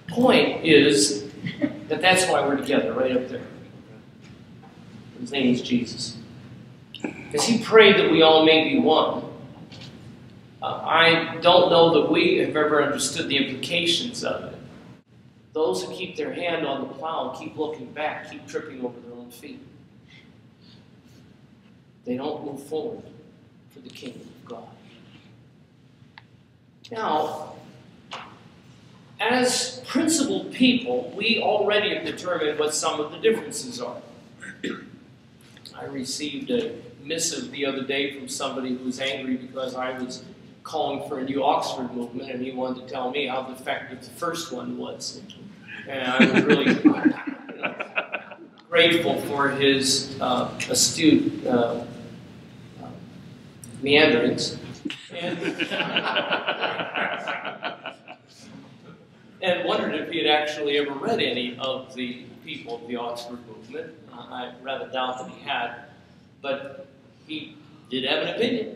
point is that that's why we're together, right up there. His name is Jesus. Because he prayed that we all may be one. I don't know that we have ever understood the implications of it. Those who keep their hand on the plow and keep looking back, keep tripping over their own feet. They don't move forward for the kingdom of God. Now, as principled people, we already have determined what some of the differences are. I received a missive the other day from somebody who was angry because I was calling for a new Oxford movement, and he wanted to tell me how effective the first one was. And I was really grateful for his astute meanderings. And wondered if he had actually ever read any of the people of the Oxford movement. I rather doubt that he had, but he did have an opinion.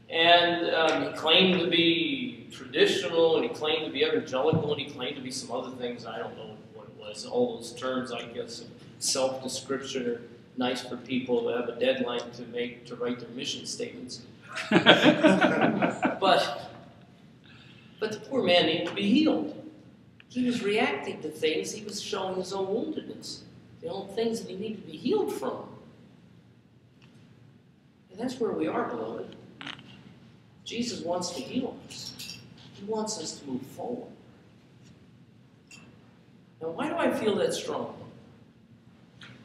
And he claimed to be traditional, and he claimed to be evangelical, and he claimed to be some other things. I don't know what it was. All those terms, I guess, of self-description are nice for people who have a deadline to write their mission statements. But the poor man needed to be healed. He was reacting to things. He was showing his own woundedness, the own things that he needed to be healed from. And that's where we are, beloved. Jesus wants to heal us. He wants us to move forward. Now, why do I feel that strong?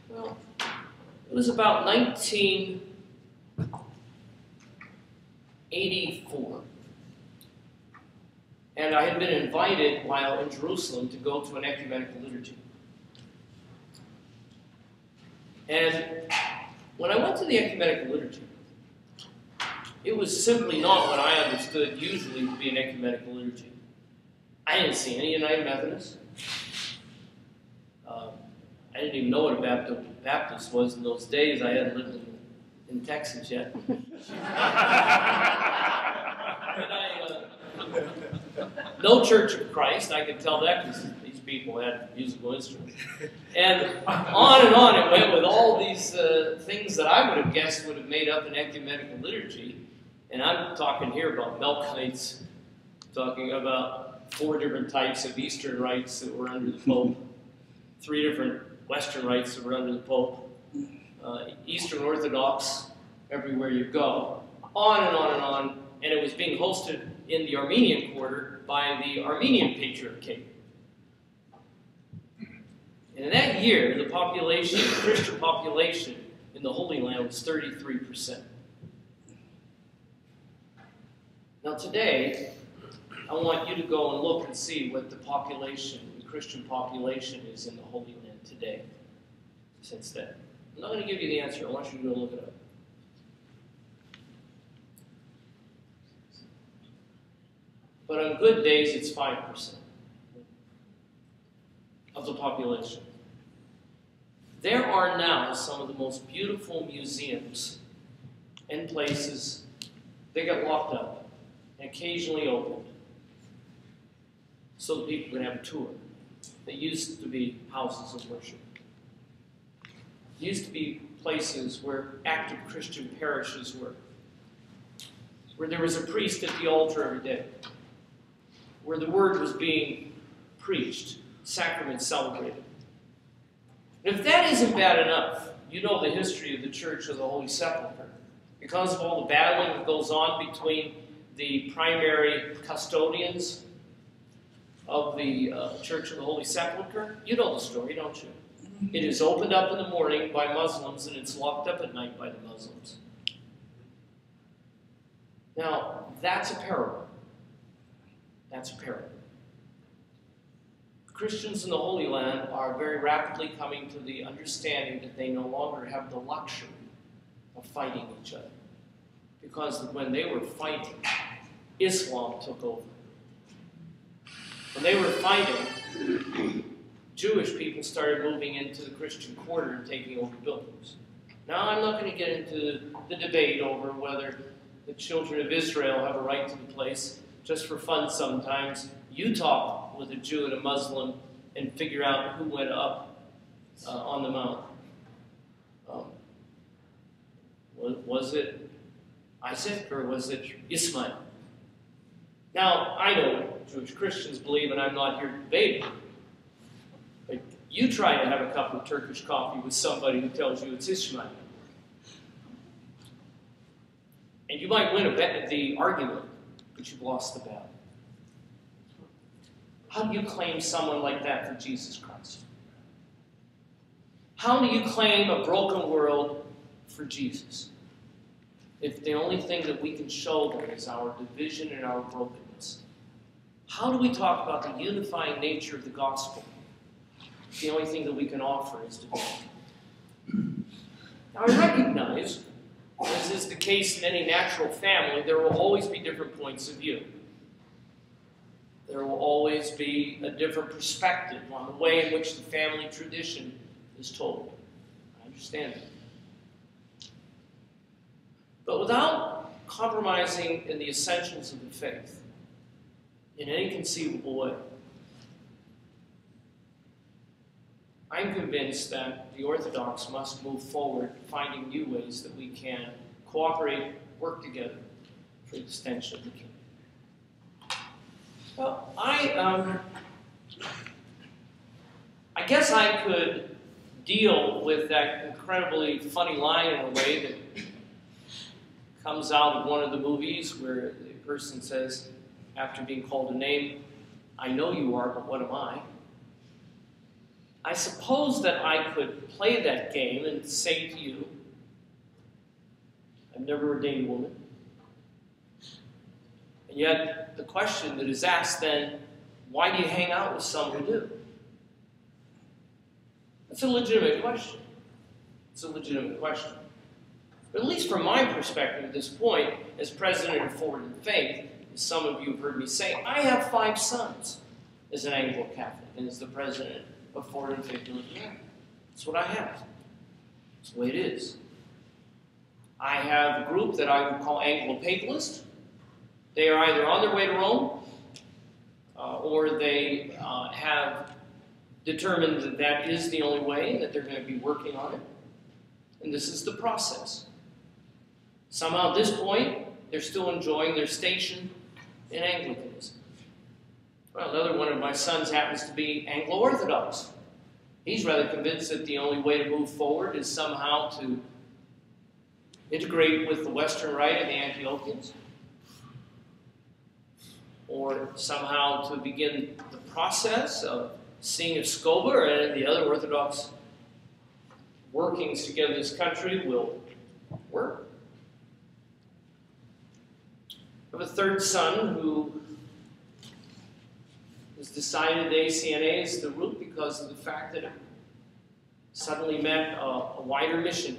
Well, it was about 1984. And I had been invited while in Jerusalem to go to an ecumenical liturgy. And when I went to the ecumenical liturgy, it was simply not what I understood usually to be an ecumenical liturgy. I didn't see any United Methodists. I didn't even know what a Baptist was in those days. I hadn't lived in Texas yet. No Church of Christ. I could tell that because these people had musical instruments. And on it went with all these things that I would have guessed would have made up an ecumenical liturgy. And I'm talking here about Melkites, talking about 4 different types of Eastern rites that were under the Pope, 3 different Western rites that were under the Pope, Eastern Orthodox everywhere you go, on and on and on. And it was being hosted in the Armenian quarter by the Armenian Patriarchate. And in that year, the population, the Christian population in the Holy Land was 33%. Now today, I want you to go and look and see what the population, the Christian population is in the Holy Land today, since then. I'm not going to give you the answer. I want you to go look it up. But on good days, it's 5% of the population. There are now some of the most beautiful museums and places that get locked up and occasionally opened so that people can have a tour. They used to be houses of worship. They used to be places where active Christian parishes were, where there was a priest at the altar every day, where the word was being preached, sacraments celebrated. And if that isn't bad enough, you know the history of the Church of the Holy Sepulchre. Because of all the battling that goes on between the primary custodians of the Church of the Holy Sepulchre, you know the story, don't you? It is opened up in the morning by Muslims and it's locked up at night by the Muslims. Now, that's a parable. That's a parable. Christians in the Holy Land are very rapidly coming to the understanding that they no longer have the luxury of fighting each other. Because when they were fighting, Islam took over. When they were fighting, Jewish people started moving into the Christian quarter and taking over buildings. Now, I'm not going to get into the debate over whether the children of Israel have a right to the place. Just for fun sometimes, Utah with a Jew and a Muslim and figure out who went up on the mount. Was it Isaac or was it Ismail? Now, I know Jewish Christians believe, and I'm not here to debate it, but you try to have a cup of Turkish coffee with somebody who tells you it's Ishmael. And you might win the argument, but you've lost the battle. How do you claim someone like that for Jesus Christ? How do you claim a broken world for Jesus if the only thing that we can show them is our division and our brokenness? How do we talk about the unifying nature of the gospel if the only thing that we can offer is division? Now, I recognize, as is the case in any natural family, there will always be different points of view. There will always be a different perspective on the way in which the family tradition is told. I understand that. But without compromising in the essentials of the faith in any conceivable way, I'm convinced that the Orthodox must move forward, finding new ways that we can cooperate, work together for the extension of the kingdom. Well, I guess I could deal with that incredibly funny line in a way that comes out of one of the movies where the person says, after being called a name, "I know you are, but what am I?" I suppose that I could play that game and say to you, I've never ordained a woman. And yet, the question that is asked then, why do you hang out with some who do? That's a legitimate question. It's a legitimate question. But at least from my perspective at this point, as president of Forward in Faith, as some of you have heard me say, I have 5 sons as an Anglo-Catholic and as the president of Forward in Faith. That's what I have. That's the way it is. I have a group that I would call Anglo-Papalist. They are either on their way to Rome, or they have determined that that is the only way, and that they're going to be working on it. And this is the process. Somehow at this point, they're still enjoying their station in Anglicanism. Well, another one of my sons happens to be Anglo-Orthodox. He's rather convinced that the only way to move forward is somehow to integrate with the Western Rite and the Antiochians, or somehow to begin the process of seeing if SCOBA and the other Orthodox workings together in this country will work. I have a third son who has decided the ACNA is the route because of the fact that it suddenly meant a wider mission,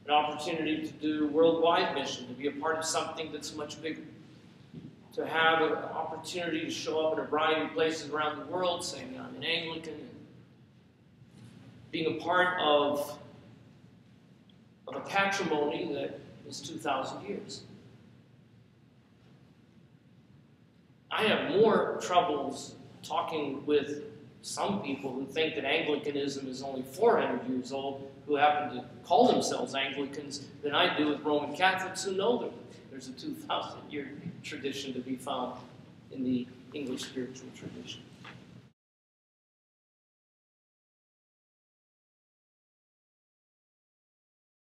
an opportunity to do worldwide mission, to be a part of something that's much bigger, to have an opportunity to show up in a variety of places around the world, saying I'm an Anglican, and being a part of a patrimony that is 2,000 years. I have more troubles talking with some people who think that Anglicanism is only 400 years old, who happen to call themselves Anglicans, than I do with Roman Catholics who know that there's a 2,000-year tradition to be found in the English spiritual tradition.